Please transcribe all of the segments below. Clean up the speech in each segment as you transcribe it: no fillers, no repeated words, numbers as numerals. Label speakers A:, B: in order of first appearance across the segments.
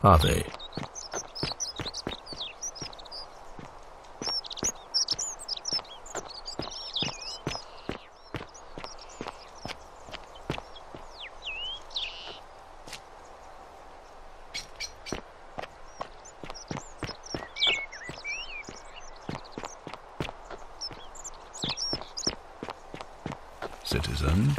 A: Are they? Citizen?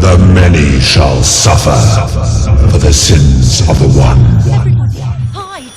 B: The many shall suffer for the sins of the one.
C: Everybody, hide!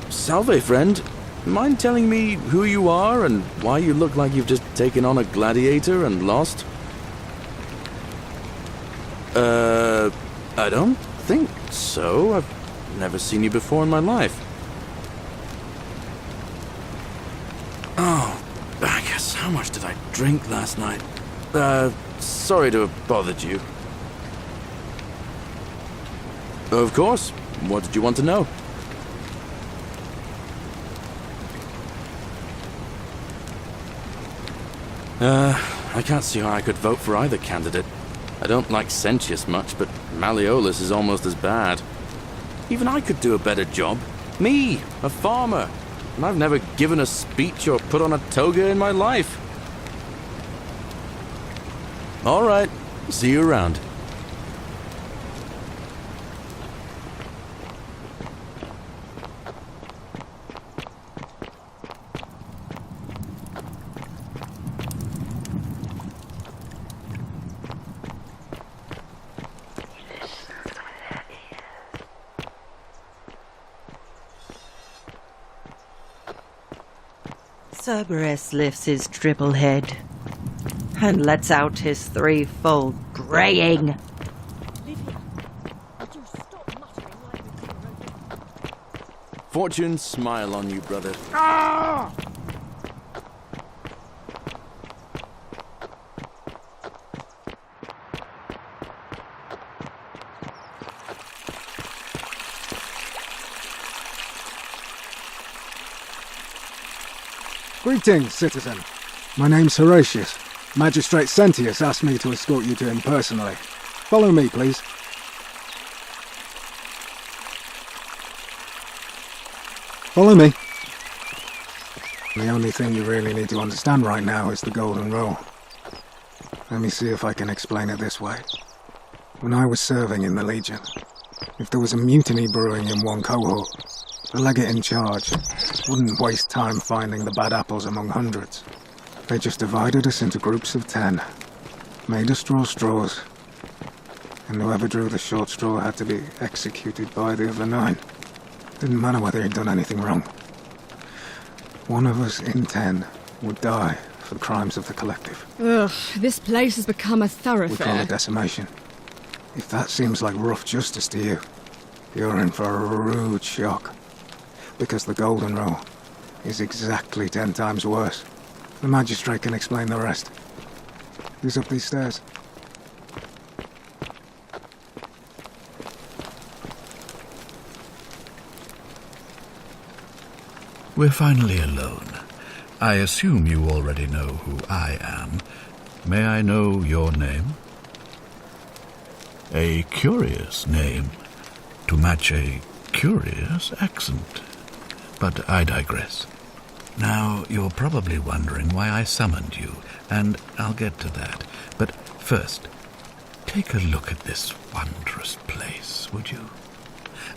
A: Salve, friend. Mind telling me who you are and why you look like you've just taken on a gladiator and lost? I don't think so. I've never seen you before in my life. Oh, how much did I drink last night? Sorry to have bothered you. Of course. What did you want to know? I can't see how I could vote for either candidate. I don't like Sentius much, but Malleolus is almost as bad. Even I could do a better job. Me, a farmer. And I've never given a speech or put on a toga in my life. All right. See you around.
D: Cerberus lifts his triple head and lets out his threefold graying.
C: Livia, would you stop muttering like this?
A: Fortune smile on you, brother.
E: Greetings, citizen. My name's Horatius. Magistrate Sentius asked me to escort you to him personally. Follow me, please. Follow me. The only thing you really need to understand right now is the Golden Rule. Let me see if I can explain it this way. When I was serving in the Legion, if there was a mutiny brewing in one cohort, the legate in charge wouldn't waste time finding the bad apples among hundreds. They just divided us into groups of 10, made us draw straws, and whoever drew the short straw had to be executed by the other 9. Didn't matter whether he'd done anything wrong. One of us in 10 would die for the crimes of the collective.
F: Ugh, this place has become a
E: We
F: thoroughfare.
E: call it decimation. If that seems like rough justice to you, you're in for a rude shock. Because the Golden Rule is exactly 10 times worse. The magistrate can explain the rest. Who's up these stairs?
G: We're finally alone. I assume you already know who I am. May I know your name? A curious name, to match a curious accent. But I digress. Now, you're probably wondering why I summoned you, and I'll get to that. But first, take a look at this wondrous place, would you?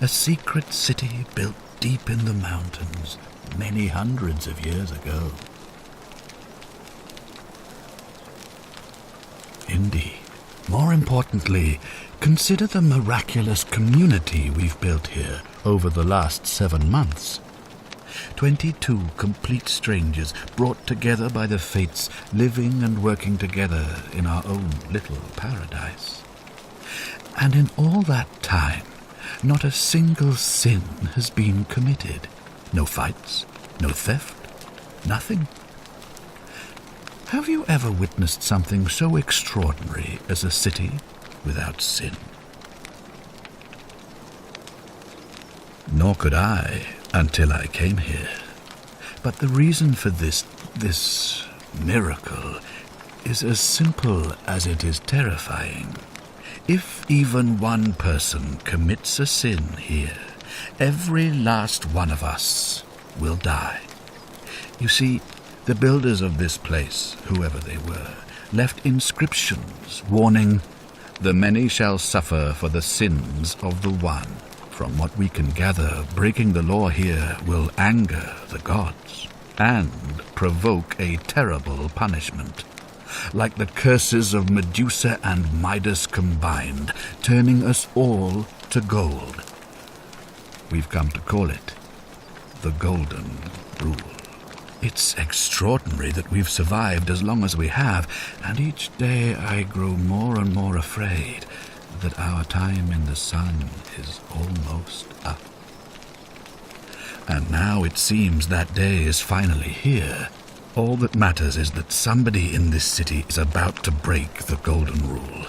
G: A secret city built deep in the mountains, many hundreds of years ago. Indeed. More importantly, consider the miraculous community we've built here over the last 7 months. 22 complete strangers brought together by the fates, living and working together in our own little paradise. And in all that time, not a single sin has been committed. No fights, no theft, nothing. Have you ever witnessed something so extraordinary as a city without sin? Nor could I until I came here. But the reason for this miracle is as simple as it is terrifying. If even one person commits a sin here, every last one of us will die. You see, the builders of this place, whoever they were, left inscriptions warning, "The many shall suffer for the sins of the one." From what we can gather, breaking the law here will anger the gods and provoke a terrible punishment, like the curses of Medusa and Midas combined, turning us all to gold. We've come to call it the Golden Rule. It's extraordinary that we've survived as long as we have, and each day I grow more and more afraid that our time in the sun is almost up. And now it seems that day is finally here, All that matters is that somebody in this city is about to break the Golden Rule.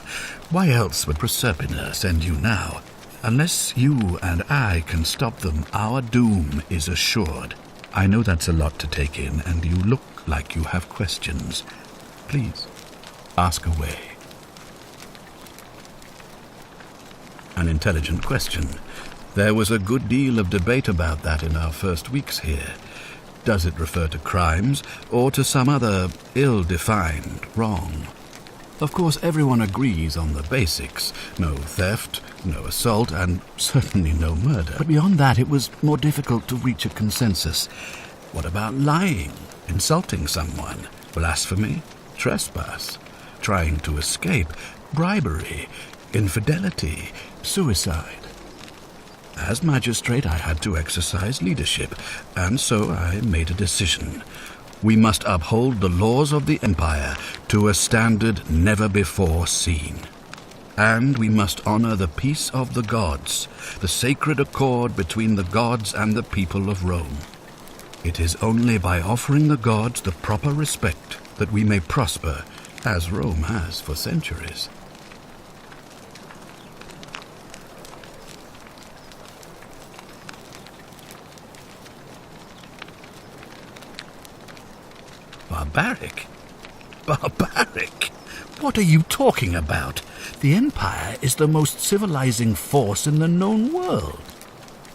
G: Why else would Proserpina send you now? Unless you and I can stop them, our doom is assured. I know that's a lot to take in, and you look like you have questions. Please, ask away. An intelligent question. There was a good deal of debate about that in our first weeks here. Does it refer to crimes, or to some other ill-defined wrong? Of course, everyone agrees on the basics. No theft, no assault, and certainly no murder. But beyond that, it was more difficult to reach a consensus. What about lying, insulting someone, blasphemy, trespass, trying to escape, bribery, infidelity, suicide? As magistrate, I had to exercise leadership, and so I made a decision. We must uphold the laws of the Empire to a standard never before seen. And we must honor the peace of the gods, the sacred accord between the gods and the people of Rome. It is only by offering the gods the proper respect that we may prosper, as Rome has for centuries. Barbaric? Barbaric? What are you talking about? The Empire is the most civilizing force in the known world.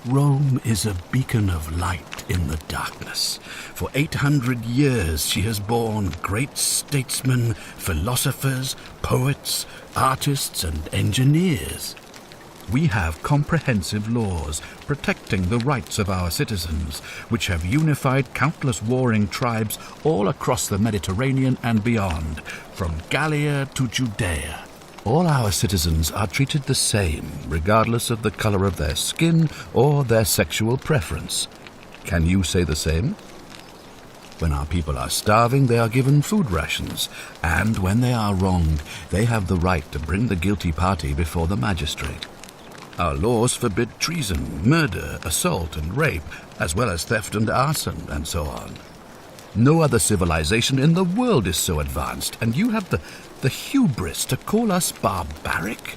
G: Rome is a beacon of light in the darkness. For 800 years she has borne great statesmen, philosophers, poets, artists, and engineers. We have comprehensive laws protecting the rights of our citizens, which have unified countless warring tribes all across the Mediterranean and beyond, from Gallia to Judea. All our citizens are treated the same, regardless of the color of their skin or their sexual preference. Can you say the same? When our people are starving, they are given food rations, and when they are wronged, they have the right to bring the guilty party before the magistrate. Our laws forbid treason, murder, assault, and rape, as well as theft and arson, and so on. No other civilization in the world is so advanced, and you have the hubris to call us barbaric?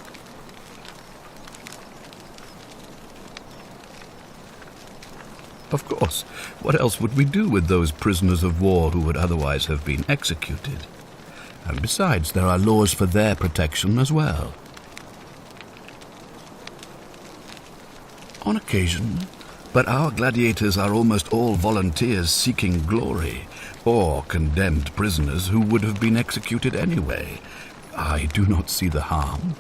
G: Of course, what else would we do with those prisoners of war who would otherwise have been executed? And besides, there are laws for their protection as well. On occasion, but our gladiators are almost all volunteers seeking glory, or condemned prisoners who would have been executed anyway. I do not see the harm.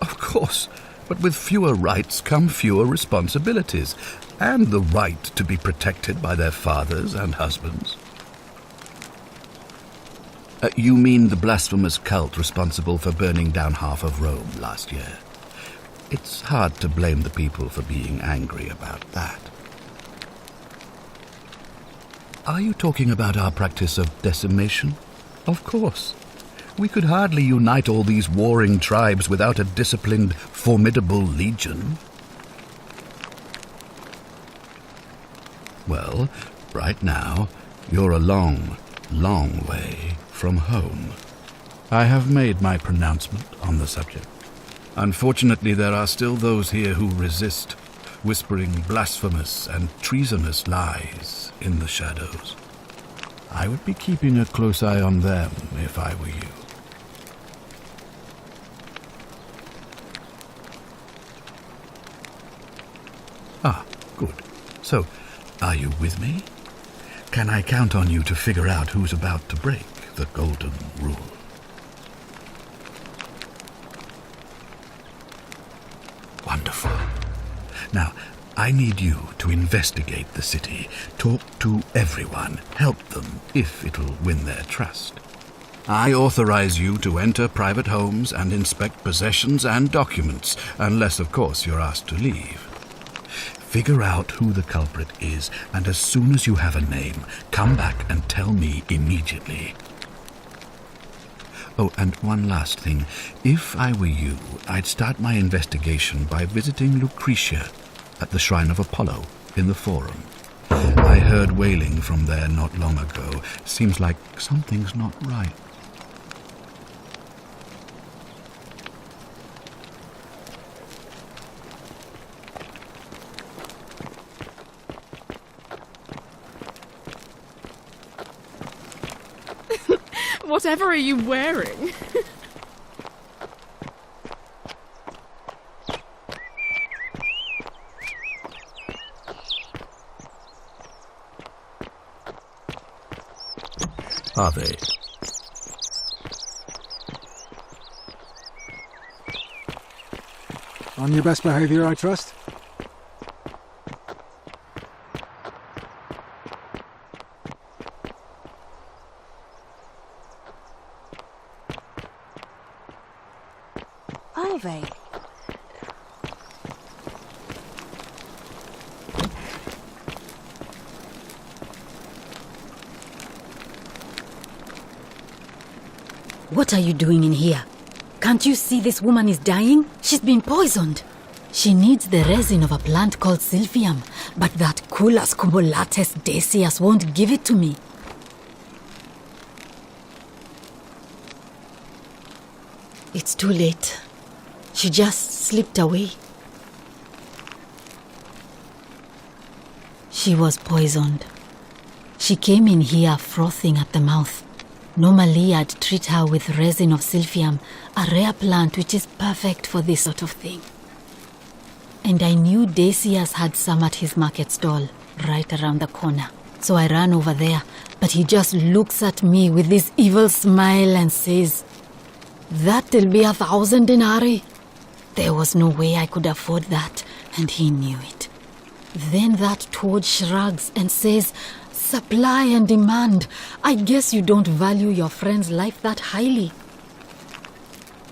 G: Of course, but with fewer rights come fewer responsibilities, and the right to be protected by their fathers and husbands. You mean the blasphemous cult responsible for burning down half of Rome last year? It's hard to blame the people for being angry about that. Are you talking about our practice of decimation? Of course. We could hardly unite all these warring tribes without a disciplined, formidable legion. Well, right now, you're a long, long way from home. I have made my pronouncement on the subject. Unfortunately, there are still those here who resist, whispering blasphemous and treasonous lies in the shadows. I would be keeping a close eye on them if I were you. Ah, good. So, are you with me? Can I count on you to figure out who's about to break the Golden Rule? Wonderful. Now, I need you to investigate the city, talk to everyone, help them if it'll win their trust. I authorize you to enter private homes and inspect possessions and documents, unless, of course, you're asked to leave. Figure out who the culprit is, and as soon as you have a name, come back and tell me immediately. Oh, and one last thing. If I were you, I'd start my investigation by visiting Lucretia at the Shrine of Apollo in the Forum. I heard wailing from there not long ago. Seems like something's not right.
F: Whatever are you wearing?
G: Are they?
E: On your best behavior, I trust?
C: Are they?
H: What are you doing in here? Can't you see this woman is dying? She's been poisoned. She needs the resin of a plant called Silphium, but that Culus cumulatus Decius won't give it to me. It's too late. She just slipped away. She was poisoned. She came in here frothing at the mouth. Normally, I'd treat her with resin of Silphium, a rare plant which is perfect for this sort of thing. And I knew Decius had some at his market stall, right around the corner. So I ran over there, but he just looks at me with this evil smile and says, "That'll be 1,000 denarii." There was no way I could afford that, and he knew it. Then that toad shrugs and says, "Supply and demand. I guess you don't value your friend's life that highly."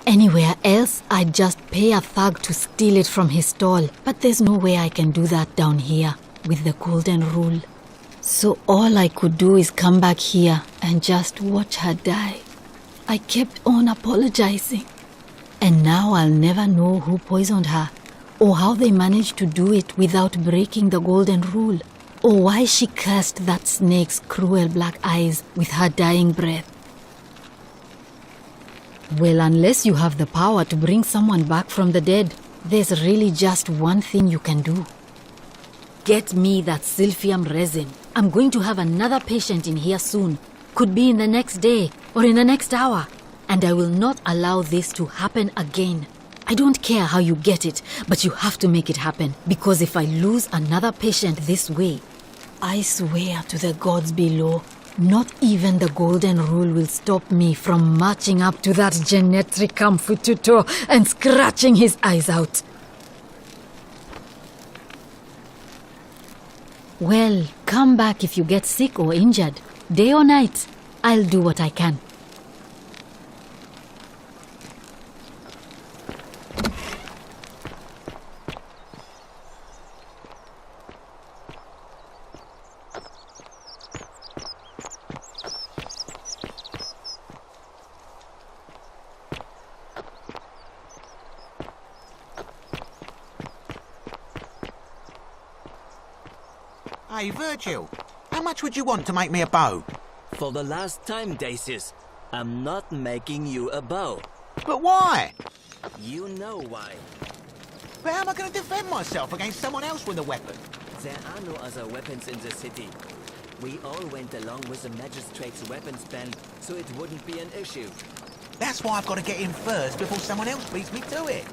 H: Anywhere else, I'd just pay a thug to steal it from his stall. But there's no way I can do that down here with the golden rule. So all I could do is come back here and just watch her die. I kept on apologizing. And now I'll never know who poisoned her, or how they managed to do it without breaking the golden rule, or why she cursed that snake's cruel black eyes with her dying breath. Well, unless you have the power to bring someone back from the dead, there's really just one thing you can do. Get me that Silphium resin. I'm going to have another patient in here soon. Could be in the next day or in the next hour. And I will not allow this to happen again. I don't care how you get it, but you have to make it happen. Because if I lose another patient this way, I swear to the gods below, not even the golden rule will stop me from marching up to that Genetricum Fututo and scratching his eyes out. Well, come back if you get sick or injured. Day or night, I'll do what I can.
I: Hey, Virgil, how much would you want to make me a bow?
J: For the last time, Decius, I'm not making you a bow.
I: But why?
J: You know why.
I: But how am I going to defend myself against someone else with a weapon?
J: There are no other weapons in the city. We all went along with the magistrate's weapons ban, so it wouldn't be an issue.
I: That's why I've got to get in first before someone else beats me to it.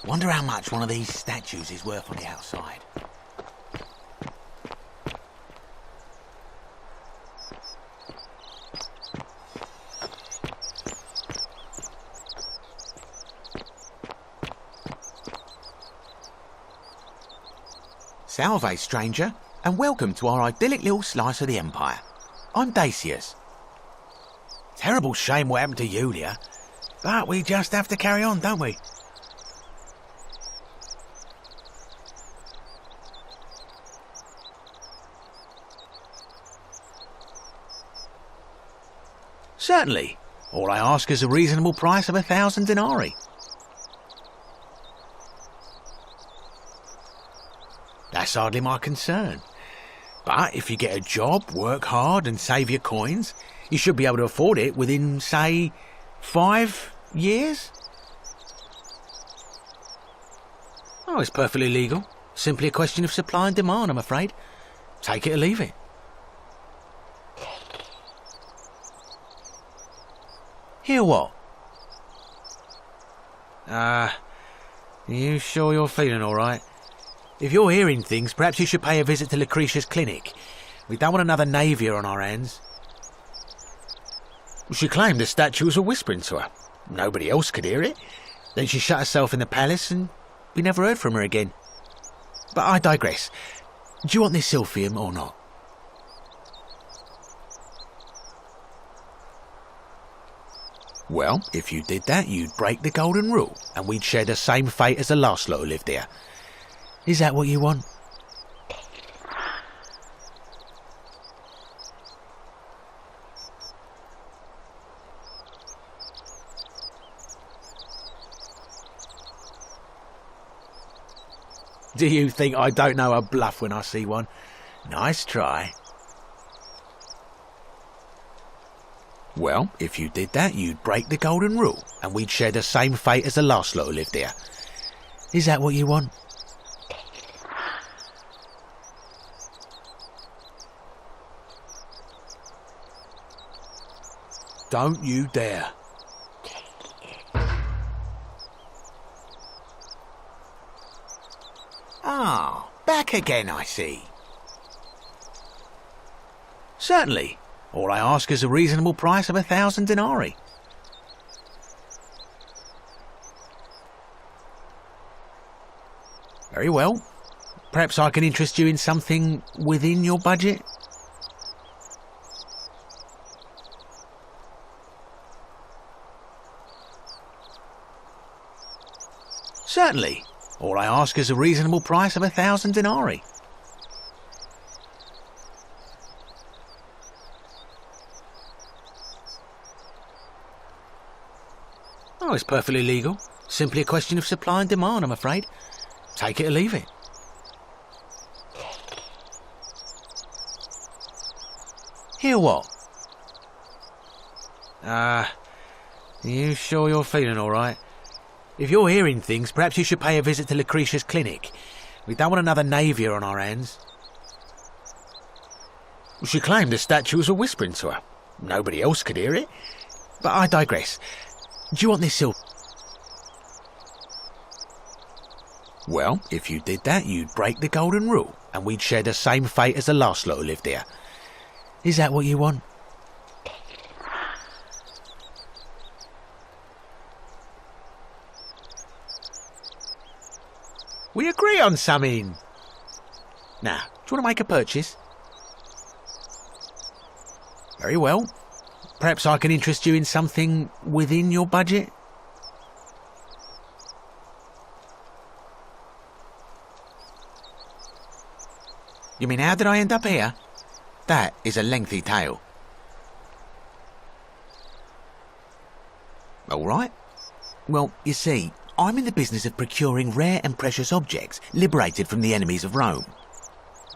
I: Wonder how much one of these statues is worth on the outside. Salve, stranger, and welcome to our idyllic little slice of the Empire. I'm Decius. Terrible shame what happened to Yulia, but we just have to carry on, don't we? Certainly. All I ask is a reasonable price of 1,000 denarii. That's hardly my concern. But if you get a job, work hard and save your coins, you should be able to afford it within, say, 5 years? Oh, it's perfectly legal. Simply a question of supply and demand, I'm afraid. Take it or leave it. Hear what? You sure you're feeling all right? If you're hearing things, perhaps you should pay a visit to Lucretia's clinic. We don't want another Navia on our hands. She claimed the statue was whispering to her. Nobody else could hear it. Then she shut herself in the palace and we never heard from her again. But I digress. Do you want this silphium or not? Well, if you did that, you'd break the golden rule, and we'd share the same fate as the last lot who lived here. Is that what you want? Do you think I don't know a bluff when I see one? Nice try. Well, if you did that, you'd break the golden rule, and we'd share the same fate as the last lot who lived here. Is that what you want? Don't you dare. Ah, back again, I see. Certainly. All I ask is a reasonable price of 1,000 denarii. Very well. Perhaps I can interest you in something within your budget? Certainly. All I ask is a reasonable price of 1,000 denarii. Oh, it's perfectly legal. Simply a question of supply and demand, I'm afraid. Take it or leave it. Hear what? You sure you're feeling all right? If you're hearing things, perhaps you should pay a visit to Lucretia's clinic. We don't want another Navia on our hands. She claimed the statue was whispering to her. Nobody else could hear it. But I digress. Do you want this silver? Well, if you did that, you'd break the golden rule, and we'd share the same fate as the last lot who lived here. Is that what you want? We agree on something. Now, do you want to make a purchase? Very well. Perhaps I can interest you in something within your budget? You mean, how did I end up here? That is a lengthy tale. All right. Well, you see, I'm in the business of procuring rare and precious objects liberated from the enemies of Rome.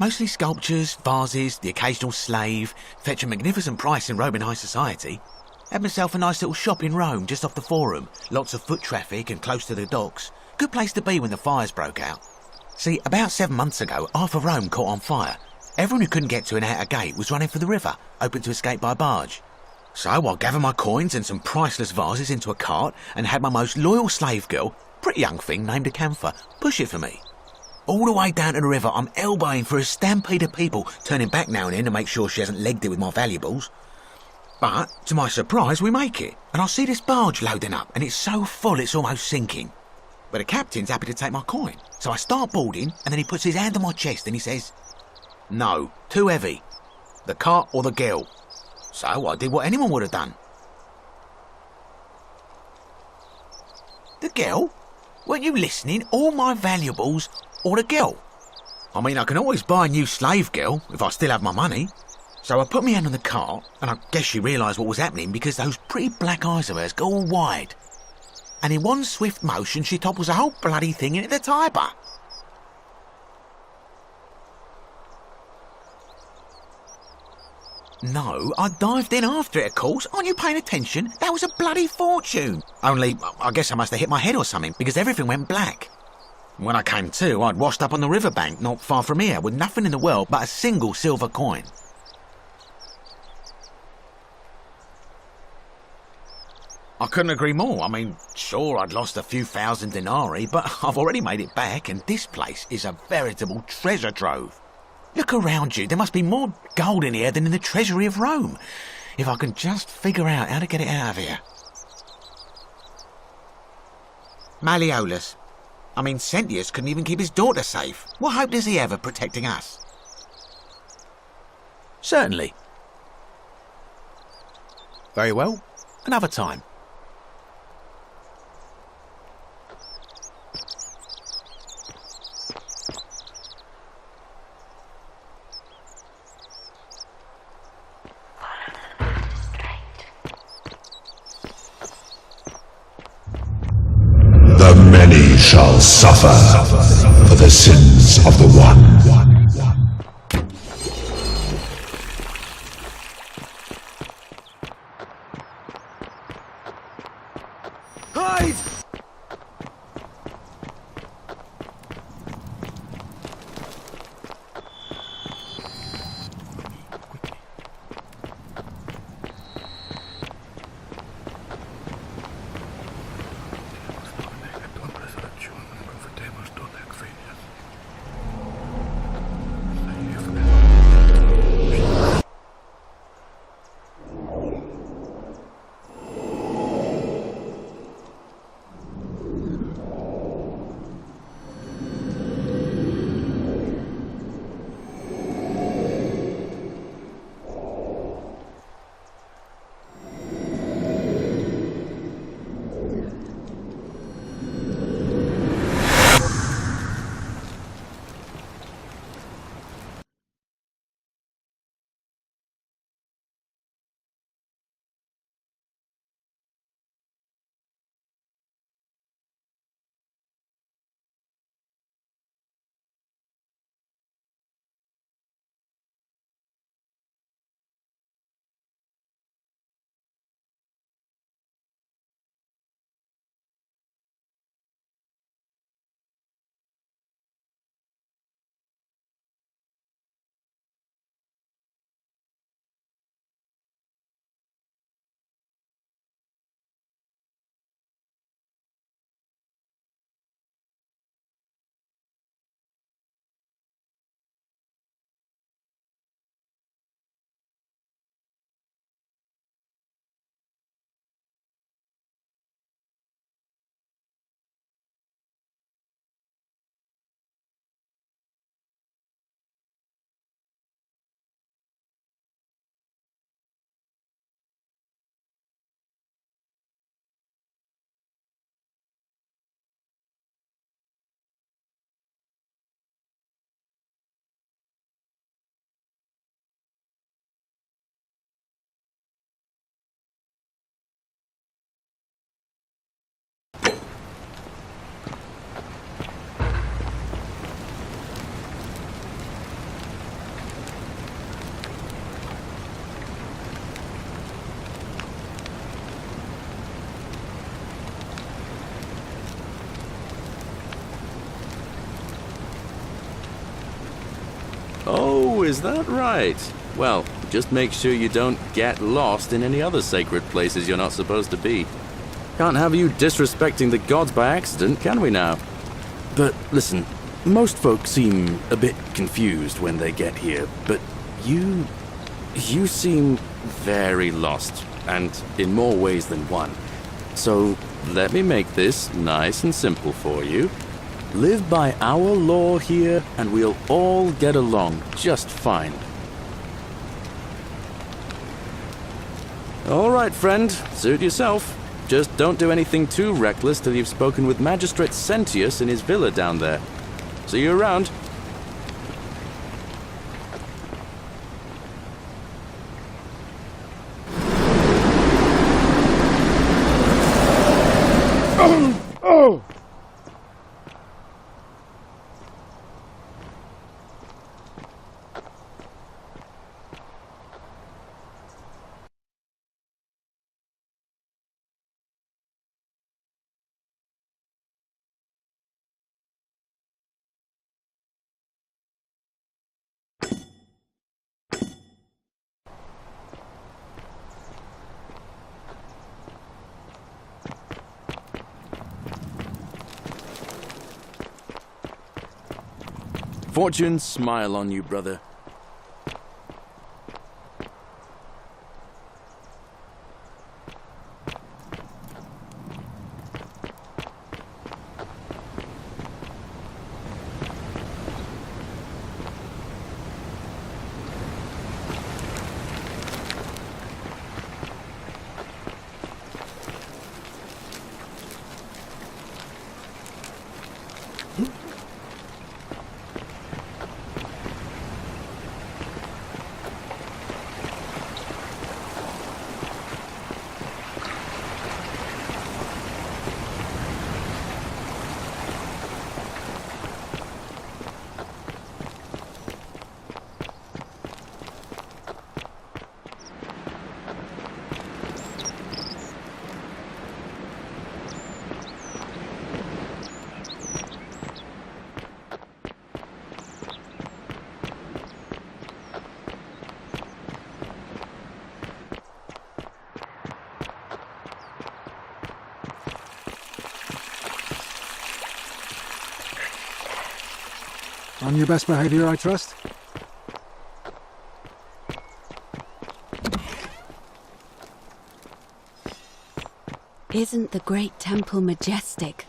I: Mostly sculptures, vases, the occasional slave, fetch a magnificent price in Roman high society. Had myself a nice little shop in Rome just off the Forum, lots of foot traffic and close to the docks. Good place to be when the fires broke out. See, about 7 months ago, half of Rome caught on fire. Everyone who couldn't get to an outer gate was running for the river, hoping to escape by barge. So I gathered my coins and some priceless vases into a cart and had my most loyal slave girl, pretty young thing named Acantha, push it for me. All the way down to the river, I'm elbowing for a stampede of people, turning back now and then to make sure she hasn't legged it with my valuables. But, to my surprise, we make it, and I see this barge loading up, and it's so full it's almost sinking. But the captain's happy to take my coin, so I start boarding, and then he puts his hand on my chest and he says, "No, too heavy. The cart or the girl." So I did what anyone would have done. The girl? Weren't you listening? All my valuables or the girl? I mean, I can always buy a new slave girl if I still have my money. So I put my hand on the cart, and I guess she realised what was happening because those pretty black eyes of hers go all wide. And in one swift motion, she topples the whole bloody thing into the Tiber. No, I dived in after it, of course. Aren't you paying attention? That was a bloody fortune. Only, I guess I must have hit my head or something, because everything went black. When I came to, I'd washed up on the riverbank, not far from here, with nothing in the world but a single silver coin. I couldn't agree more. I mean, sure, I'd lost a few thousand denarii, but I've already made it back, and this place is a veritable treasure trove. Look around you. There must be more gold in here than in the treasury of Rome. If I can just figure out how to get it out of here. Malleolus. I mean, Sentius couldn't even keep his daughter safe. What hope does he have of protecting us? Certainly. Very well. Another time.
B: The many shall suffer for the sins of the one.
A: Hide! Oh, is that right? Well, just make sure you don't get lost in any other sacred places you're not supposed to be. Can't have you disrespecting the gods by accident, can we now? But listen, most folks seem a bit confused when they get here, but you seem very lost, and in more ways than one. So let me make this nice and simple for you. Live by our law here, and we'll all get along just fine. All right, friend, suit yourself. Just don't do anything too reckless till you've spoken with Magistrate Sentius in his villa down there. See you around. Fortune smile on you, brother.
E: On your best behavior, I trust?
K: Isn't the great temple majestic?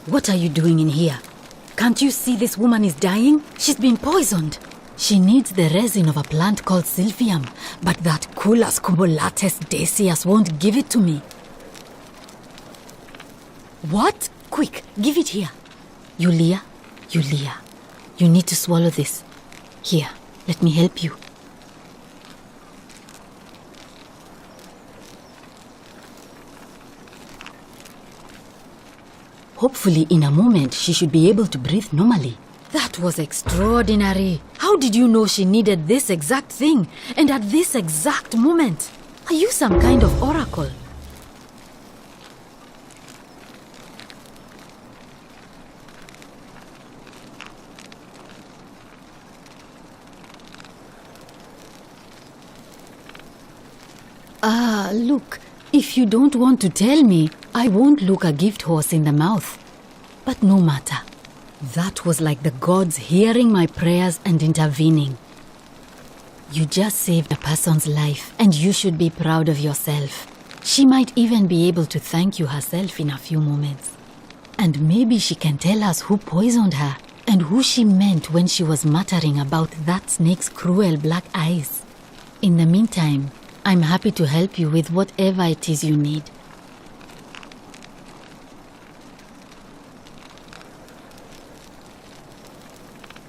H: What are you doing in here? Can't you see this woman is dying? She's been poisoned. She needs the resin of a plant called Silphium, but that Culus cubulatus decius won't give it to me. What? Quick, give it here. Yulia, you need to swallow this. Here, let me help you. Hopefully, in a moment, she should be able to breathe normally. That was extraordinary. How did you know she needed this exact thing, and at this exact moment? Are you some kind of oracle? Look, if you don't want to tell me, I won't look a gift horse in the mouth. But no matter. That was like the gods hearing my prayers and intervening. You just saved a person's life, and you should be proud of yourself. She might even be able to thank you herself in a few moments. And maybe she can tell us who poisoned her, and who she meant when she was muttering about that snake's cruel black eyes. In the meantime, I'm happy to help you with whatever it is you need.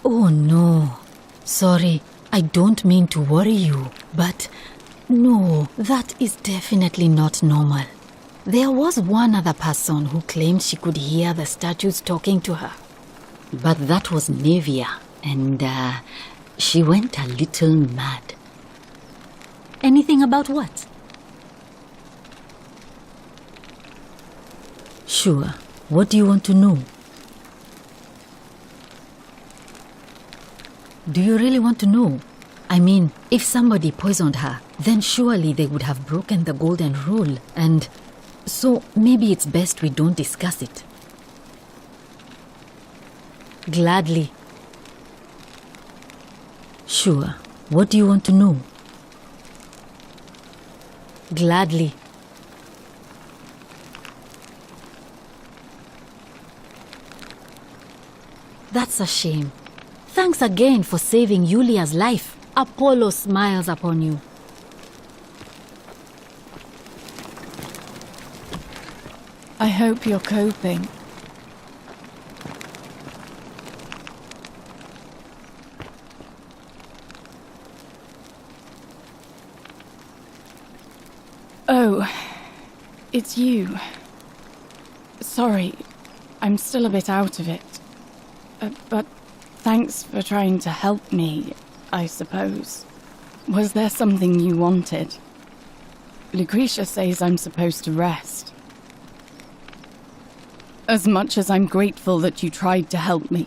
H: Oh no, sorry, I don't mean to worry you, but no, that is definitely not normal. There was one other person who claimed she could hear the statues talking to her. But that was Nevia, and she went a little mad. Anything about what? Sure, what do you want to know? Do you really want to know? I mean, if somebody poisoned her, then surely they would have broken the golden rule, and so maybe it's best we don't discuss it. Gladly. Sure. What do you want to know? Gladly. That's a shame. Thanks again for saving Yulia's life. Apollo smiles upon you.
F: I hope you're coping. Oh, it's you. Sorry, I'm still a bit out of it. But thanks for trying to help me, I suppose. Was there something you wanted? Lucretia says I'm supposed to rest. As much as I'm grateful that you tried to help me,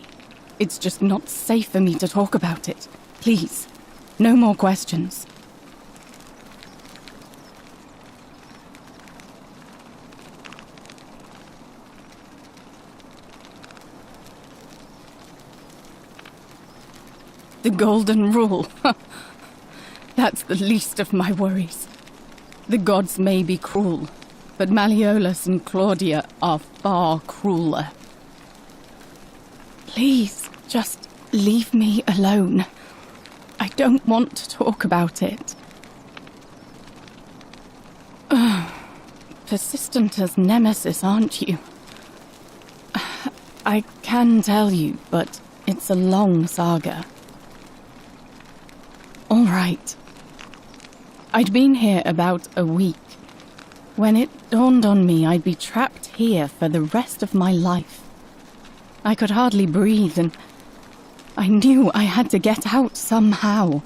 F: it's just not safe for me to talk about it. Please, no more questions. The Golden Rule. That's the least of my worries. The gods may be cruel, but Malleolus and Claudia are far crueler. Please, just leave me alone. I don't want to talk about it. Persistent as Nemesis, aren't you? I can tell you, but it's a long saga. All right. I'd been here about a week when it dawned on me I'd be trapped here for the rest of my life. I could hardly breathe, and I knew I had to get out somehow.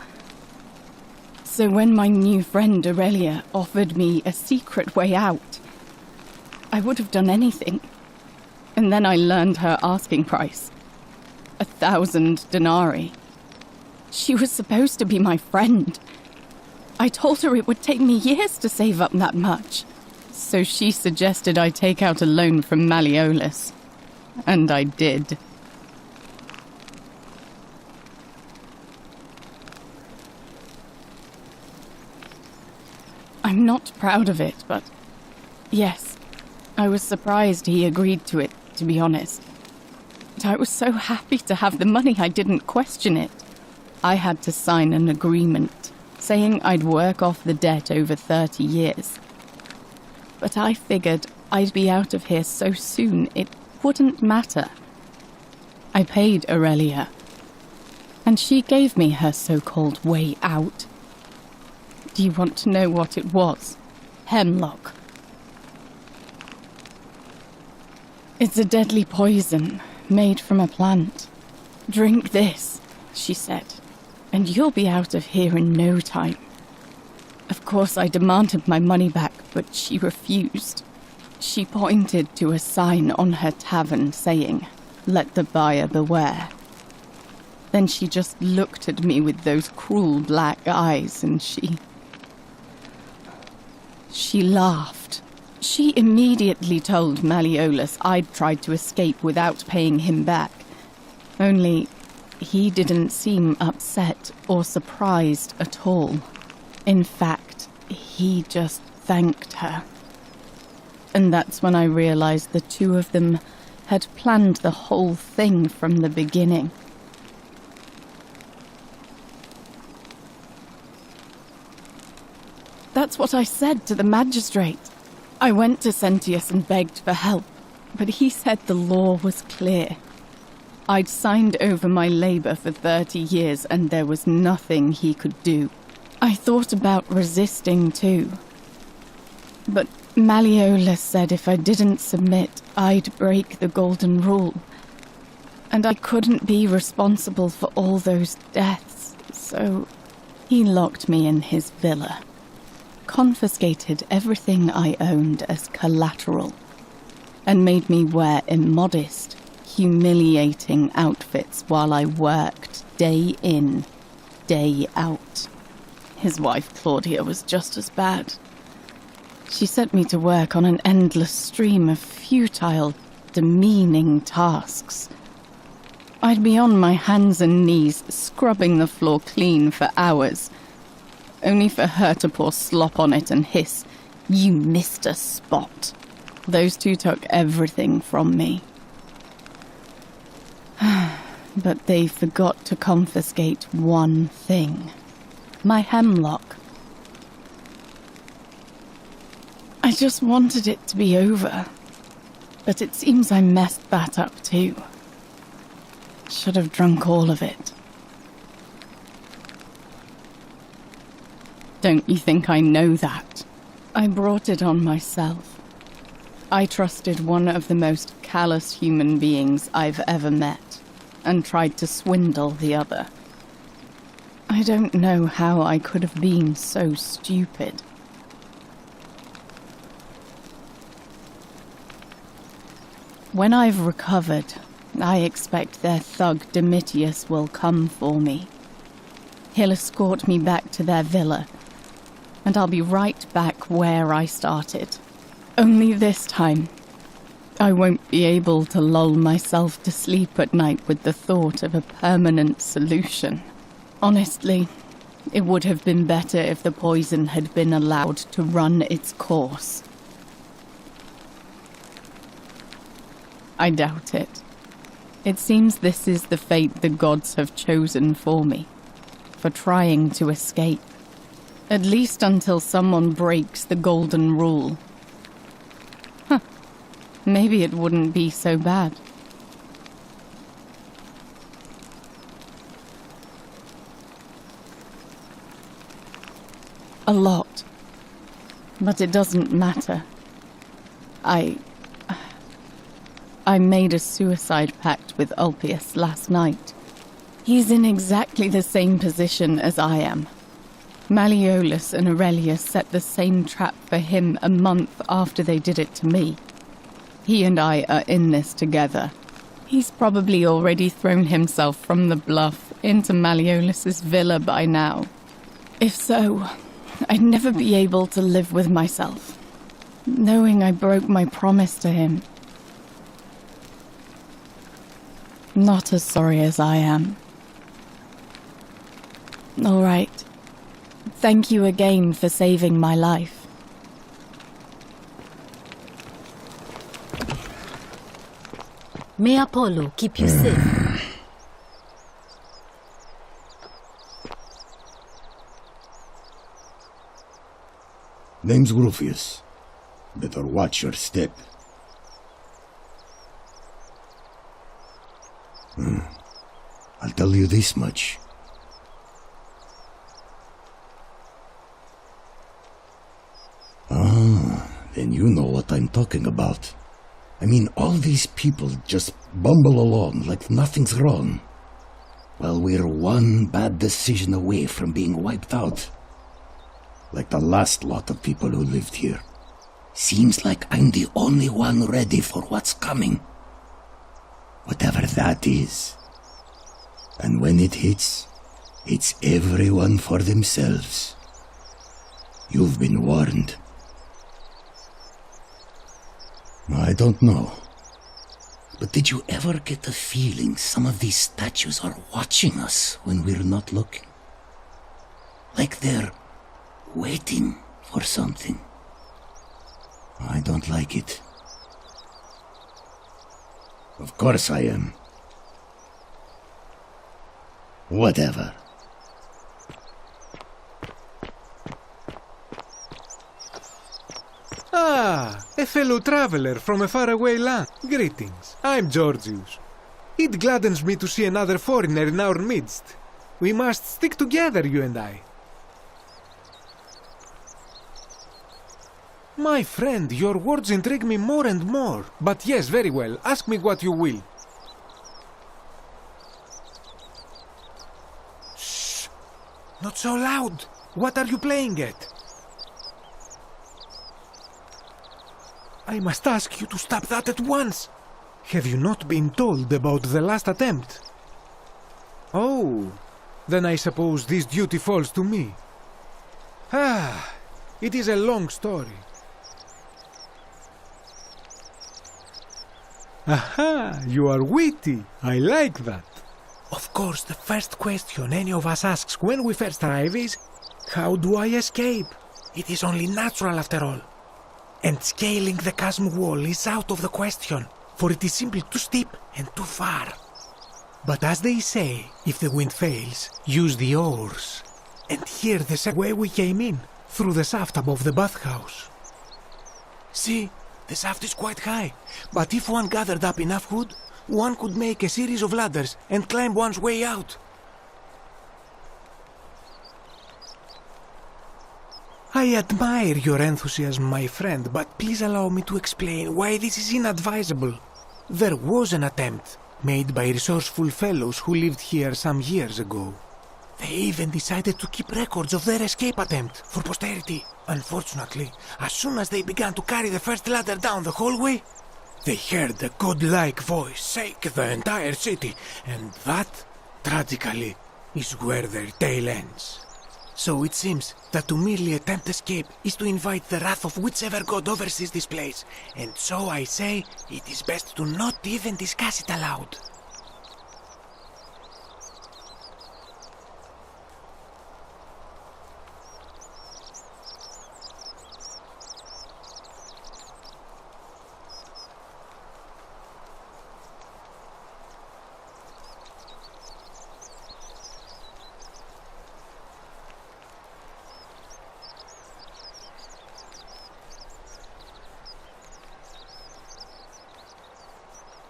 F: So when my new friend Aurelia offered me a secret way out, I would have done anything. And then I learned her asking price. 1,000 denarii. She was supposed to be my friend. I told her it would take me years to save up that much. So she suggested I take out a loan from Malleolus. And I did. I'm not proud of it, but yes, I was surprised he agreed to it, to be honest. But I was so happy to have the money I didn't question it. I had to sign an agreement saying I'd work off the debt over 30 years. But I figured I'd be out of here so soon it wouldn't matter. I paid Aurelia, and she gave me her so-called way out. Do you want to know what it was? Hemlock. It's a deadly poison made from a plant. Drink this, she said, and you'll be out of here in no time. Of course, I demanded my money back, but she refused. She pointed to a sign on her tavern saying, "Let the buyer beware." Then she just looked at me with those cruel black eyes, and she laughed. She immediately told Malleolus I'd tried to escape without paying him back. Only he didn't seem upset or surprised at all. In fact, he just thanked her. And that's when I realized the two of them had planned the whole thing from the beginning. That's what I said to the magistrate. I went to Sentius and begged for help, but he said the law was clear. I'd signed over my labor for 30 years and there was nothing he could do. I thought about resisting too. But Malleolus said if I didn't submit, I'd break the Golden Rule. And I couldn't be responsible for all those deaths, so he locked me in his villa. Confiscated everything I owned as collateral, and made me wear immodest, humiliating outfits while I worked day in, day out. His wife Claudia was just as bad. She set me to work on an endless stream of futile, demeaning tasks. I'd be on my hands and knees, scrubbing the floor clean for hours, only for her to pour slop on it and hiss, "You missed a spot." Those two took everything from me. But they forgot to confiscate one thing. My hemlock. I just wanted it to be over. But it seems I messed that up too. Should have drunk all of it. Don't you think I know that? I brought it on myself. I trusted one of the most callous human beings I've ever met, and tried to swindle the other. I don't know how I could have been so stupid. When I've recovered, I expect their thug Domitius will come for me. He'll escort me back to their villa, and I'll be right back where I started. Only this time, I won't be able to lull myself to sleep at night with the thought of a permanent solution. Honestly, it would have been better if the poison had been allowed to run its course. I doubt it. It seems this is the fate the gods have chosen for me, for trying to escape. At least until someone breaks the golden rule. Maybe it wouldn't be so bad. A lot. But it doesn't matter. I made a suicide pact with Ulpius last night. He's in exactly the same position as I am. Malleolus and Aurelius set the same trap for him a month after they did it to me. He and I are in this together. He's probably already thrown himself from the bluff into Malleolus's villa by now. If so, I'd never be able to live with myself, knowing I broke my promise to him. Not as sorry as I am. All right. Thank you again for saving my life.
H: May Apollo keep you safe.
B: Name's Rufius. Better watch your step. I'll tell you this much. Then you know what I'm talking about. I mean, all these people just bumble along like nothing's wrong, while we're one bad decision away from being wiped out. Like the last lot of people who lived here. Seems like I'm the only one ready for what's coming. Whatever that is. And when it hits, it's everyone for themselves. You've been warned. I don't know. But did you ever get the feeling some of these statues are watching us when we're not looking? Like they're waiting for something. I don't like it. Of course I am. Whatever.
L: Ah, a fellow traveler from a faraway land. Greetings, I'm Georgius. It gladdens me to see another foreigner in our midst. We must stick together, you and I. My friend, your words intrigue me more and more. But yes, very well, ask me what you will. Shh! Not so loud! What are you playing at? I must ask you to stop that at once. Have you not been told about the last attempt? Oh, then I suppose this duty falls to me. Ah, it is a long story. Aha, you are witty. I like that. Of course, the first question any of us asks when we first arrive is, how do I escape? It is only natural after all. And scaling the chasm wall is out of the question, for it is simply too steep and too far. But as they say, if the wind fails, use the oars. And here the way we came in, through the shaft above the bathhouse. See, the shaft is quite high, but if one gathered up enough wood, one could make a series of ladders and climb one's way out. I admire your enthusiasm, my friend, but please allow me to explain why this is inadvisable. There was an attempt made by resourceful fellows who lived here some years ago. They even decided to keep records of their escape attempt for posterity. Unfortunately, as soon as they began to carry the first ladder down the hallway, They heard the godlike voice shake the entire city, and that, tragically, is where their tale ends. So it seems that to merely attempt escape is to invite the wrath of whichever god oversees this place, and so I say it is best to not even discuss it aloud.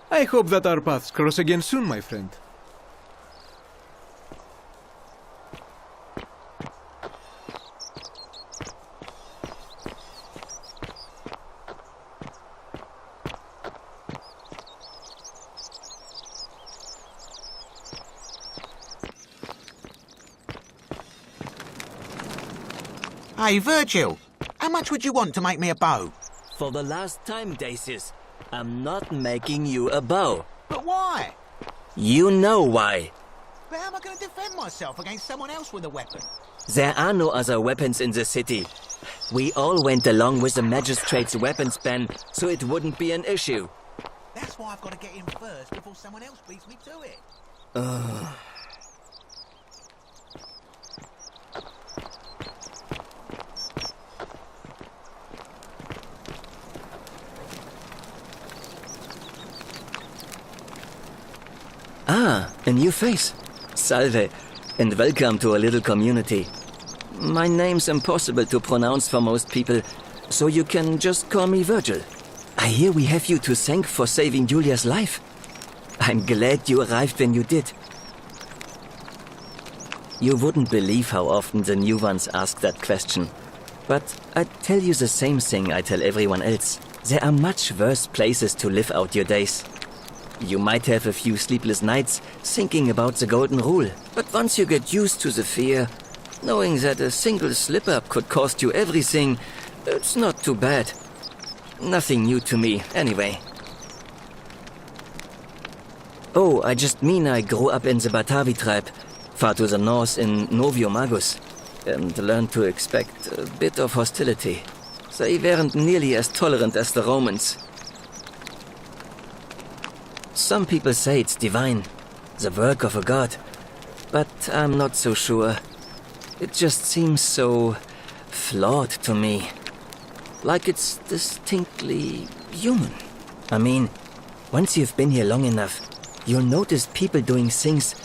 L: I hope that our paths cross again soon, my friend.
I: Hey, Virgil, how much would you want to make me a bow?
J: For the last time, Dacius, I'm not making you a bow.
I: But why?
J: You know why.
I: But how am I going to defend myself against someone else with a weapon?
J: There are no other weapons in the city. We all went along with the magistrate's weapons ban, so it wouldn't be an issue.
I: That's why I've got to get in first before someone else beats me to it.
J: Ah, a new face. Salve, and welcome to a little community. My name's impossible to pronounce for most people, so you can just call me Virgil. I hear we have you to thank for saving Julia's life. I'm glad you arrived when you did. You wouldn't believe how often the new ones ask that question. But I'd tell you the same thing I tell everyone else. There are much worse places to live out your days. You might have a few sleepless nights thinking about the golden rule, but once you get used to the fear, knowing that a single slip-up could cost you everything, it's not too bad. Nothing new to me, anyway. Oh, I just mean I grew up in the Batavi tribe, far to the north in Noviomagus, and learned to expect a bit of hostility. They weren't nearly as tolerant as the Romans. Some people say it's divine, the work of a god, but I'm not so sure. It just seems so flawed to me. Like it's distinctly human. I mean, once you've been here long enough, you'll notice people doing things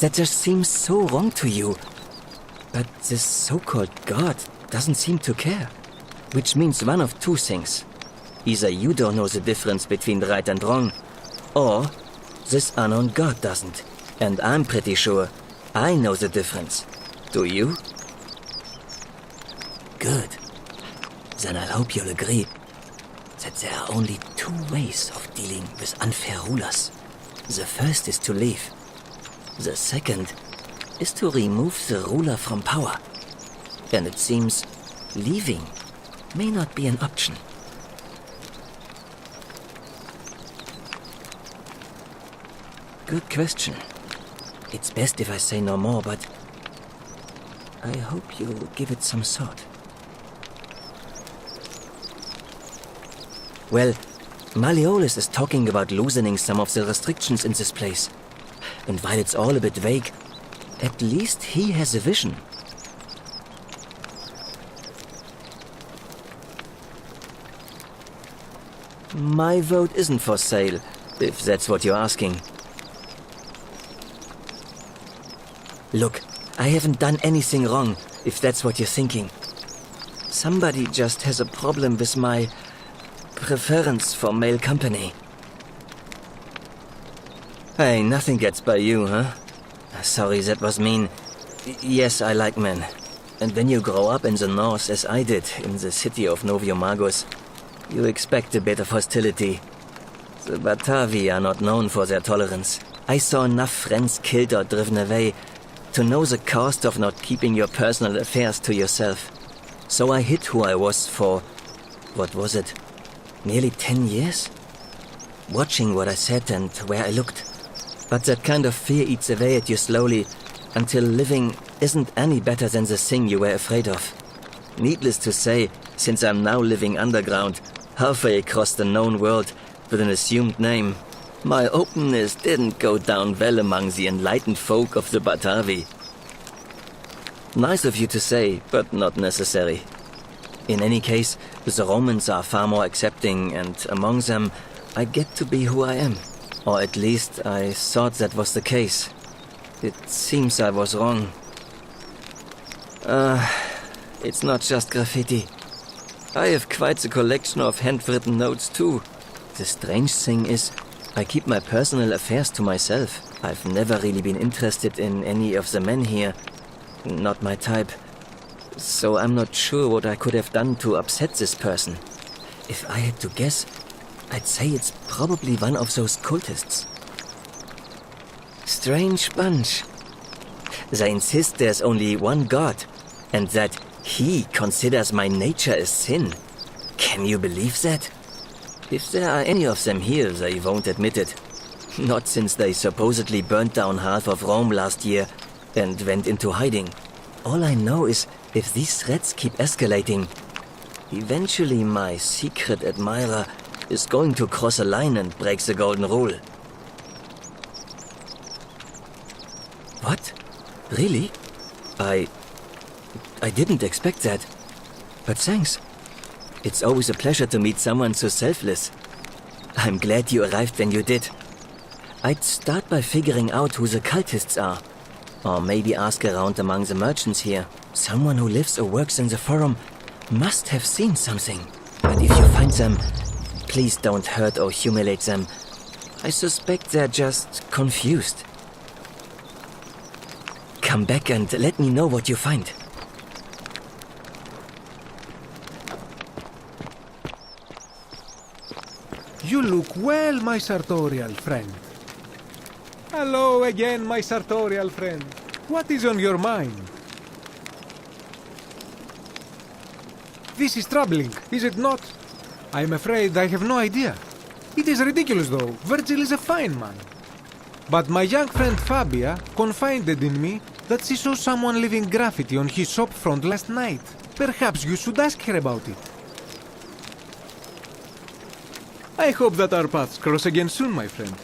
J: that just seem so wrong to you. But this so-called god doesn't seem to care. Which means one of two things. Either you don't know the difference between right and wrong, or this unknown god doesn't. And I'm pretty sure I know the difference. Do you? Good. Then I hope you'll agree that there are only two ways of dealing with unfair rulers. The first is to leave. The second is to remove the ruler from power. And it seems leaving may not be an option. Good question. It's best if I say no more, but I hope you'll give it some thought. Well, Malleolus is talking about loosening some of the restrictions in this place. And while it's all a bit vague, at least he has a vision. My vote isn't for sale, if that's what you're asking. Look, I haven't done anything wrong, if that's what you're thinking. Somebody just has a problem with my preference for male company. Hey, nothing gets by you, huh? Sorry, that was mean. Yes, I like men. And when you grow up in the north, as I did, in the city of Noviomagus, you expect a bit of hostility. The Batavi are not known for their tolerance. I saw enough friends killed or driven away to know the cost of not keeping your personal affairs to yourself. So I hid who I was for, what was it, nearly 10 years? watching what I said and where I looked. But that kind of fear eats away at you slowly, until living isn't any better than the thing you were afraid of. Needless to say, since I'm now living underground, halfway across the known world, with an assumed name, my openness didn't go down well among the enlightened folk of the Batavi. Nice of you to say, but not necessary. In any case, the Romans are far more accepting, and among them, I get to be who I am. Or at least I thought that was the case. It seems I was wrong. It's not just graffiti. I have quite the collection of handwritten notes too. The strange thing is, I keep my personal affairs to myself. I've never really been interested in any of the men here. Not my type. So I'm not sure what I could have done to upset this person. If I had to guess, I'd say it's probably one of those cultists. Strange bunch. They insist there's only one god, and that he considers my nature a sin. Can you believe that? If there are any of them here, they won't admit it. Not since they supposedly burnt down half of Rome last year and went into hiding. All I know is if these threats keep escalating, eventually my secret admirer is going to cross a line and break the golden rule. What? Really? I didn't expect that. But thanks. It's always a pleasure to meet someone so selfless. I'm glad you arrived when you did. I'd start by figuring out who the cultists are. Or maybe ask around among the merchants here. Someone who lives or works in the forum must have seen something. But if you find them, please don't hurt or humiliate them. I suspect they're just confused. Come back and let me know what you find.
L: You look well, my sartorial friend. Hello again, my sartorial friend. What is on your mind? This is troubling, is it not? I am afraid I have no idea. It is ridiculous, though. Virgil is a fine man. But my young friend Fabia confided in me that she saw someone leaving graffiti on his shop front last night. Perhaps you should ask her about it. I hope that our paths cross again soon, my friend.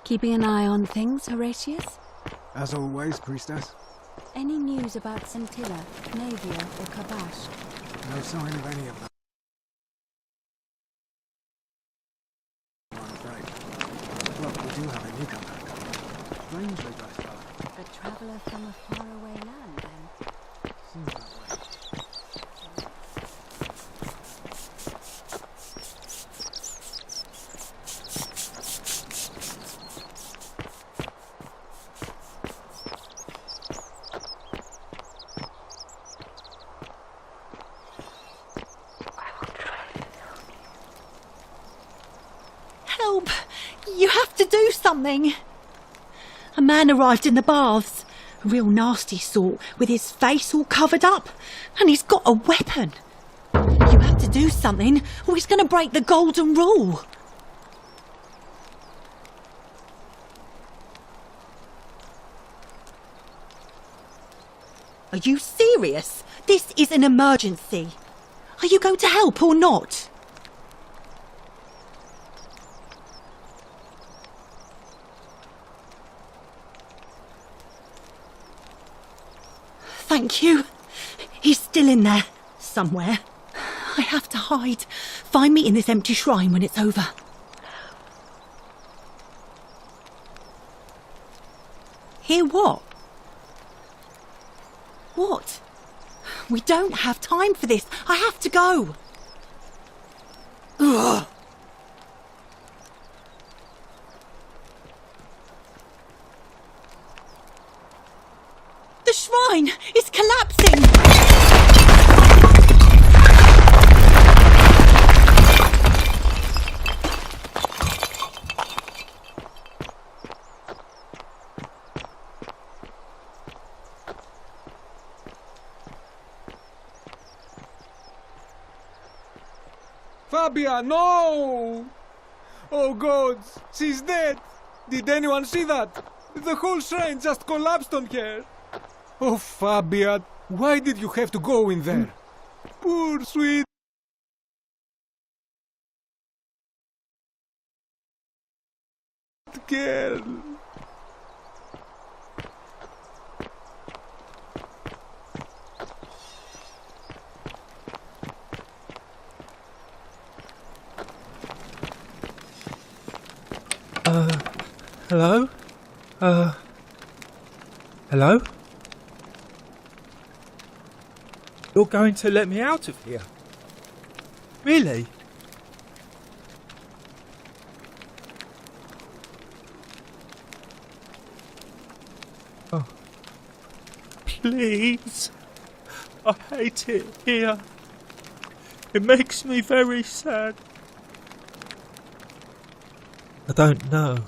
K: Keeping an eye on things, Horatius?
E: As always, priestess.
K: Any news about Scintilla, Navia, or Kabash?
E: No sign of any of them. I'm afraid. Look, we do have a newcomer. Strangely dressed fellow.
K: A traveller from a faraway land, then?
E: Seems that way.
C: Help! You have to do something! A man arrived in the baths. A real nasty sort, with his face all covered up. And he's got a weapon. You have to do something, or he's going to break the golden rule. Are you serious? This is an emergency. Are you going to help or not? Thank you. He's still in there, somewhere. I have to hide. Find me in this empty shrine when it's over. Hear what? What? We don't have time for this. I have to go. Ugh. The shrine is collapsing!
L: Fabia, no! Oh gods, she's dead! Did anyone see that? The whole shrine just collapsed on her! Oh, Fabia, why did you have to go in there? Poor sweet girl.
M: Hello? Hello? You're going to let me out of here? Really? Oh. Please. I hate it here. It makes me very sad. I don't know.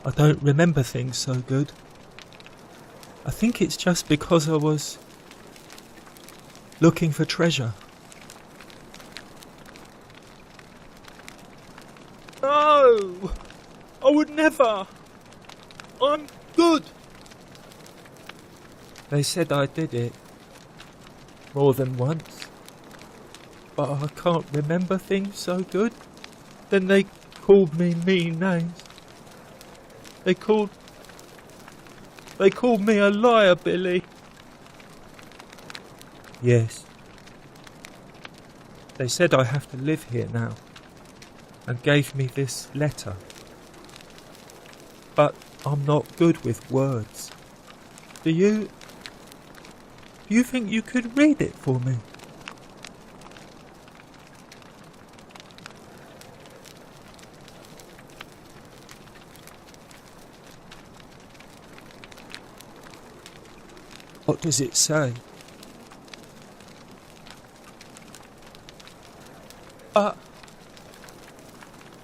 M: I don't remember things so good. I think it's just because I was looking for treasure. No! I would never! I'm good! They said I did it more than once, but I can't remember things so good. Then they called me mean names. They called me a liar, Billy. Yes. They said I have to live here now, and gave me this letter. But I'm not good with words. Do you think you could read it for me? What does it say?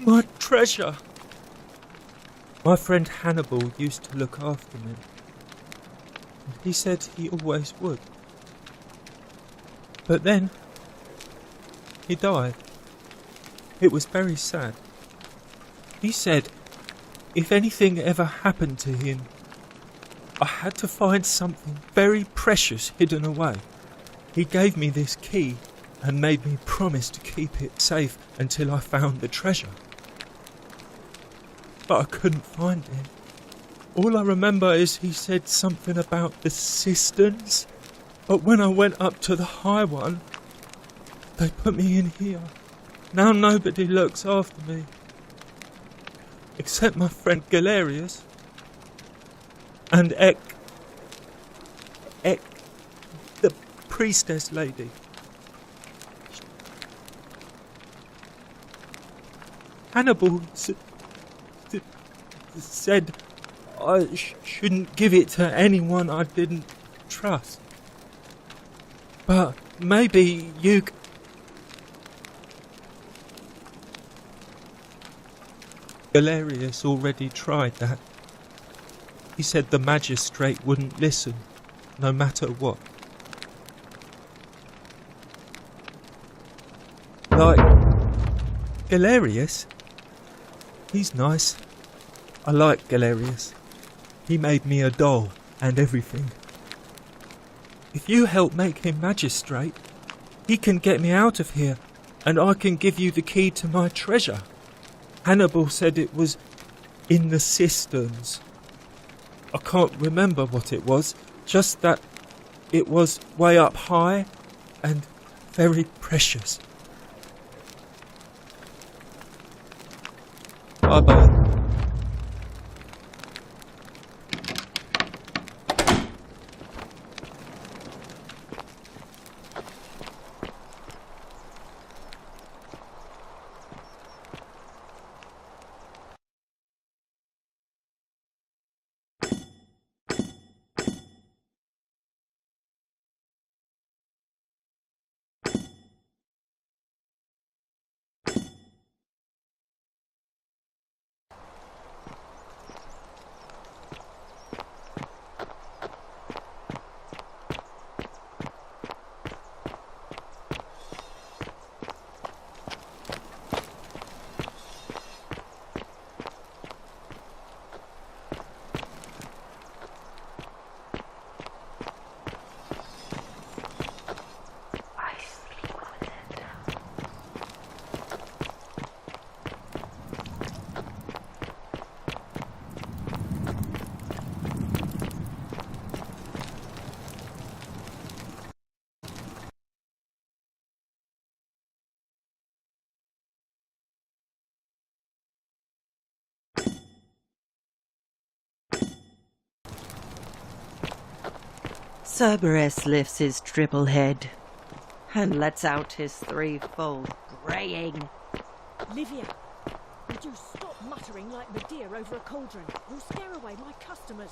M: My treasure! My friend Hannibal used to look after me. And he said he always would. But then, he died. It was very sad. He said, if anything ever happened to him, I had to find something very precious hidden away. He gave me this key and made me promise to keep it safe until I found the treasure. But I couldn't find it. All I remember is he said something about the cisterns, but when I went up to the high one, they put me in here. Now nobody looks after me, except my friend Galerius. And Ek, the priestess lady. Hannibal said I shouldn't give it to anyone I didn't trust. But maybe you... Galerius already tried that. He said the magistrate wouldn't listen, no matter what. Like, Galerius? He's nice. I like Galerius. He made me a doll and everything. If you help make him magistrate, he can get me out of here, and I can give you the key to my treasure. Hannibal said it was in the cisterns. I can't remember what it was, just that it was way up high and very precious. Bye-bye.
D: Cerberus lifts his triple head and lets out his threefold braying.
N: Livia, would you stop muttering like Medea over a cauldron? You'll scare away my customers.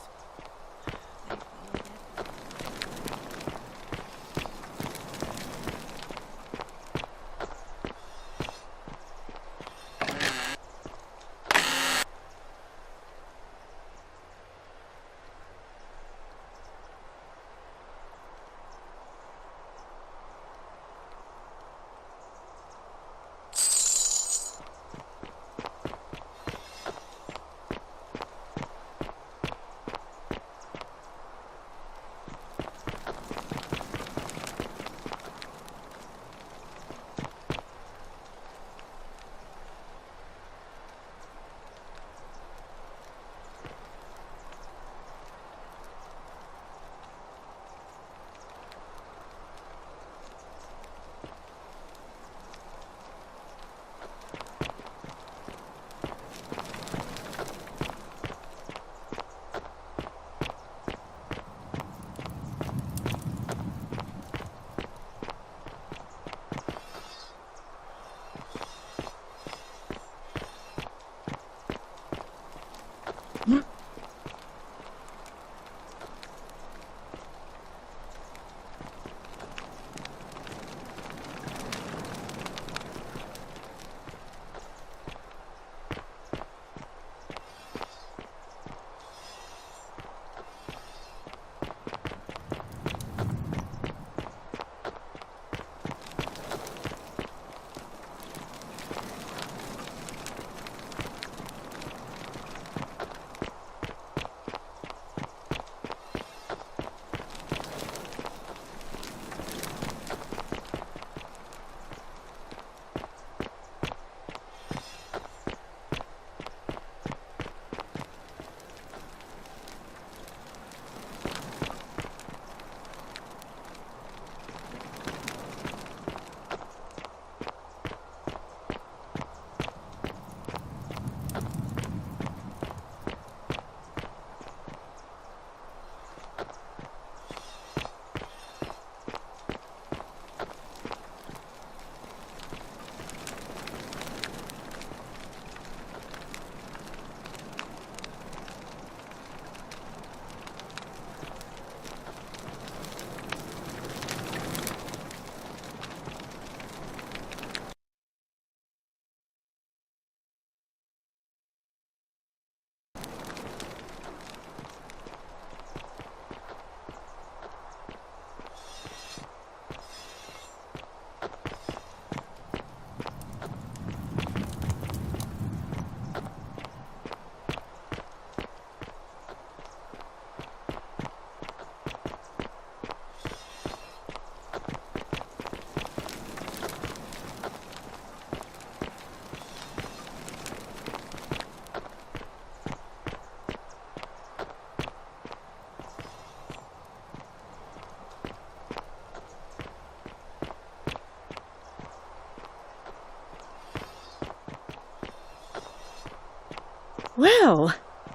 O: Well,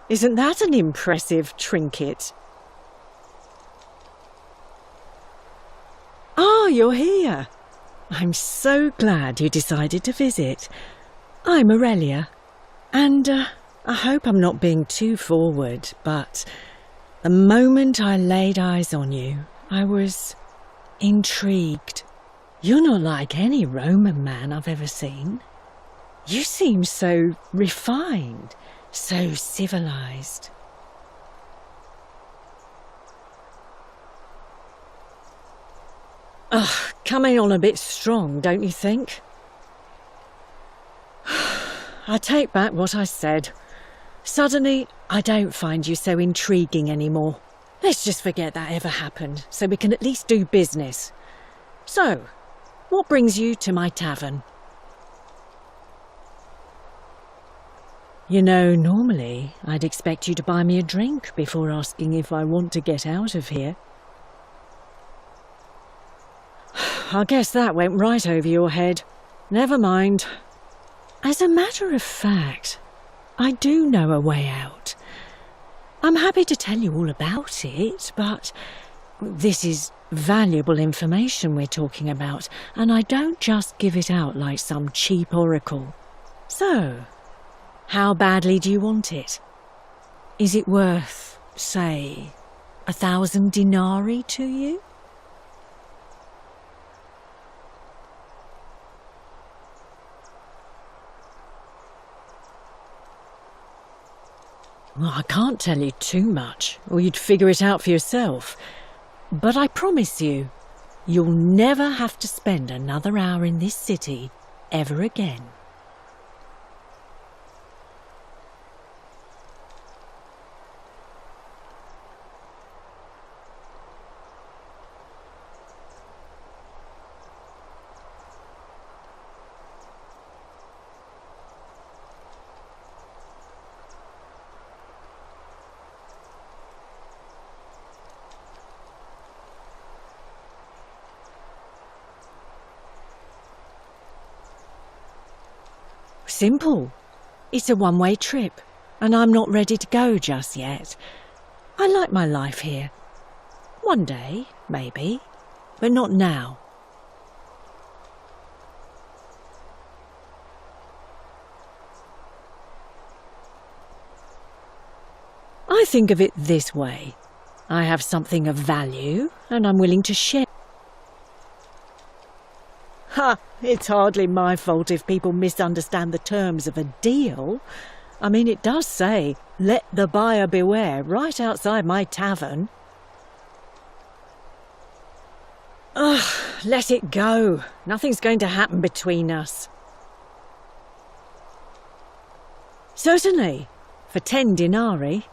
O: isn't that an impressive trinket? Ah, you're here. I'm so glad you decided to visit. I'm Aurelia, and I hope I'm not being too forward, but the moment I laid eyes on you, I was intrigued. You're not like any Roman man I've ever seen. You seem so refined, so civilized. Ugh, coming on a bit strong, don't you think? I take back what I said. Suddenly, I don't find you so intriguing anymore. Let's just forget that ever happened, so we can at least do business. So, what brings you to my tavern? You know, normally, I'd expect you to buy me a drink before asking if I want to get out of here. I guess that went right over your head. Never mind. As a matter of fact, I do know a way out. I'm happy to tell you all about it, but This is valuable information we're talking about, and I don't just give it out like some cheap oracle. So, how badly do you want it? Is it worth, say, 1,000 denarii to you? Well, I can't tell you too much, or you'd figure it out for yourself. But I promise you, you'll never have to spend another hour in this city ever again. Simple. It's a one-way trip, and I'm not ready to go just yet. I like my life here. One day, maybe, but not now. I think of it this way. I have something of value, and I'm willing to share. Ha! It's hardly my fault if people misunderstand the terms of a deal. I mean, it does say, "Let the buyer beware," right outside my tavern. Ugh, let it go. Nothing's going to happen between us. Certainly, for 10 denarii.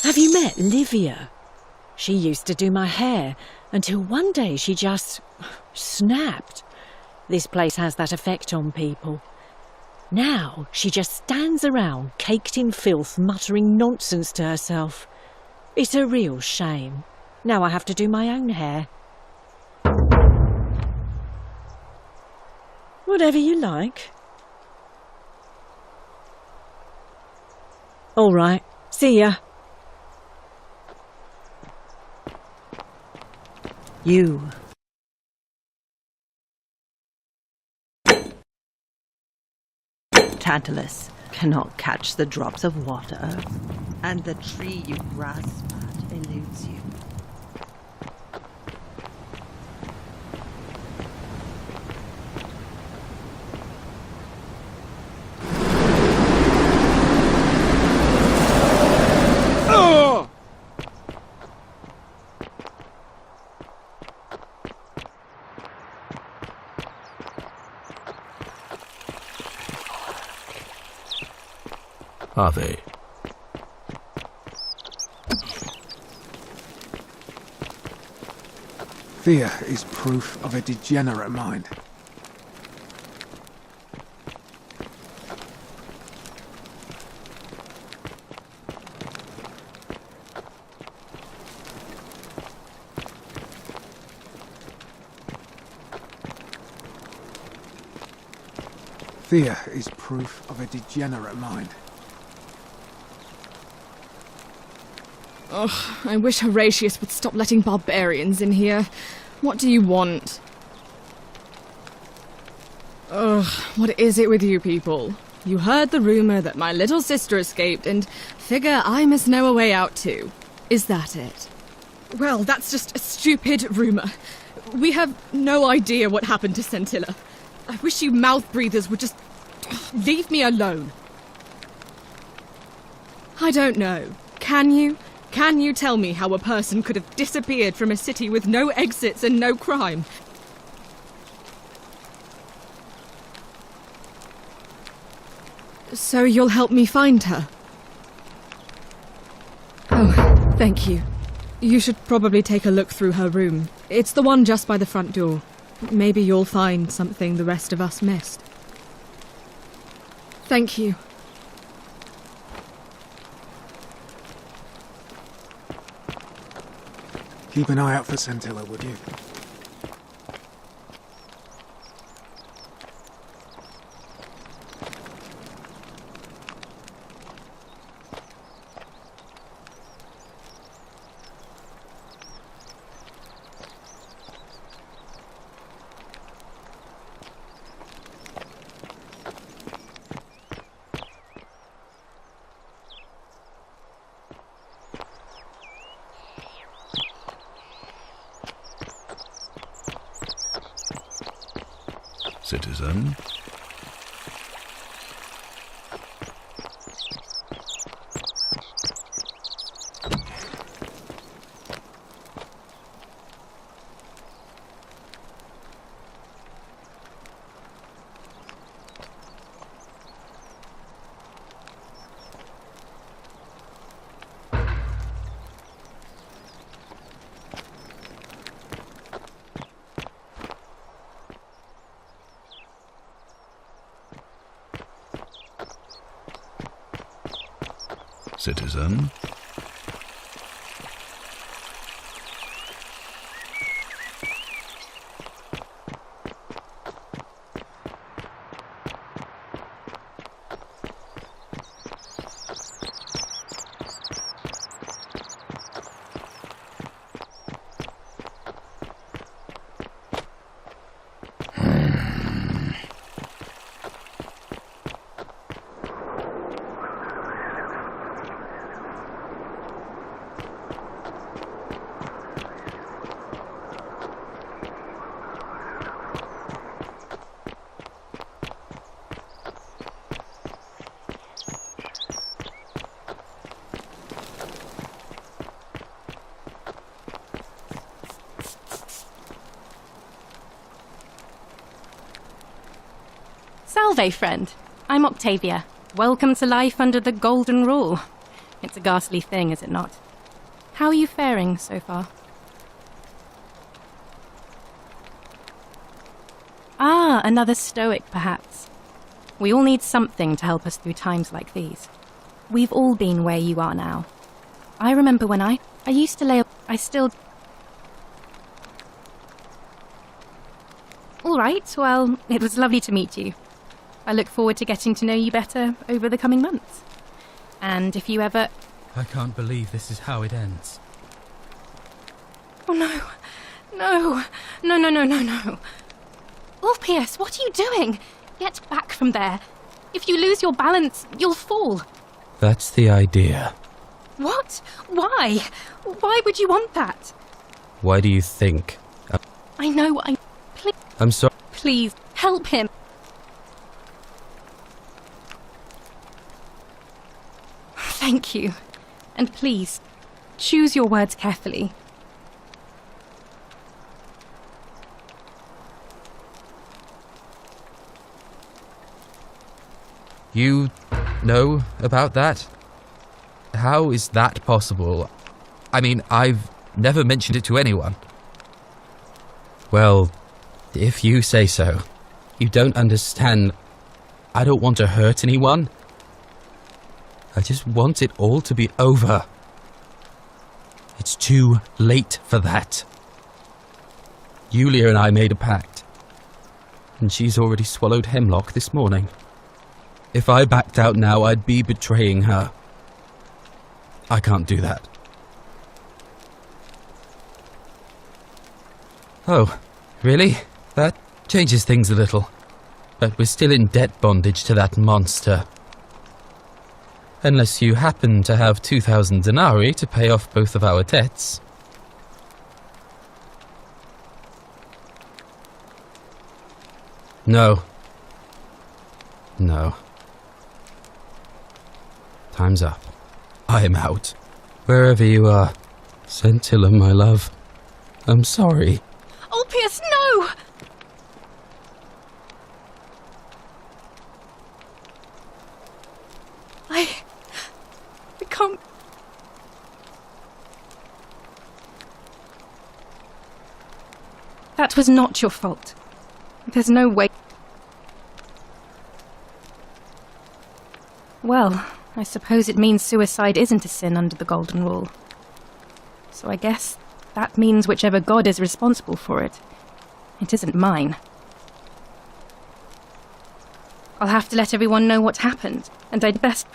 O: Have you met Livia? She used to do my hair, until one day she just snapped. This place has that effect on people. Now she just stands around, caked in filth, muttering nonsense to herself. It's a real shame. Now I have to do my own hair. Whatever you like. All right, see ya.
D: You. Tantalus cannot catch the drops of water, and the tree you grasp at eludes you.
G: Are they?
E: Fear is proof of a degenerate mind. Fear is proof of a degenerate mind.
F: Ugh, I wish Horatius would stop letting barbarians in here. What do you want? Ugh, what is it with you people? You heard the rumour that my little sister escaped and figure I must know a way out too. Is that it? Well, that's just a stupid rumour. We have no idea what happened to Scintilla. I wish you mouth breathers would just leave me alone. I don't know. Can you? Can you tell me how a person could have disappeared from a city with no exits and no crime? So you'll help me find her? Oh, thank you. You should probably take a look through her room. It's the one just by the front door. Maybe you'll find something the rest of us missed. Thank you.
E: Keep an eye out for Scintilla, would you?
G: citizen. Citizen.
P: Salve, friend. I'm Octavia. Welcome to life under the Golden Rule. It's a ghastly thing, is it not? How are you faring so far? Ah, another stoic, perhaps. We all need something to help us through times like these. We've all been where you are now. I remember when I used to lay up... I still... All right, well, it was lovely to meet you. I look forward to getting to know you better over the coming months. And if you ever...
Q: I can't believe this is how it ends.
P: Oh no. No. No, no, no, no, no. Ulpius, what are you doing? Get back from there. If you lose your balance, you'll fall.
Q: That's the idea.
P: What? Why? Why would you want that?
Q: Why do you think?
P: I know,
Q: I'm sorry.
P: Please, help him. Thank you. And please, choose your words carefully.
Q: You know about that? How is that possible? I mean, I've never mentioned it to anyone. Well, if you say so. You don't understand. I don't want to hurt anyone. I just want it all to be over. It's too late for that. Yulia and I made a pact, and she's already swallowed hemlock this morning. If I backed out now, I'd be betraying her. I can't do that. Oh, really? That changes things a little. But we're still in debt bondage to that monster. Unless you happen to have 2,000 denarii to pay off both of our debts. No. No. Time's up. I am out. Wherever you are. Scintilla, my love. I'm sorry.
P: Ulpius, no! I can't... That was not your fault. There's no way... Well, I suppose it means suicide isn't a sin under the Golden Rule. So I guess that means whichever god is responsible for it. It isn't mine. I'll have to let everyone know what happened, and I'd best...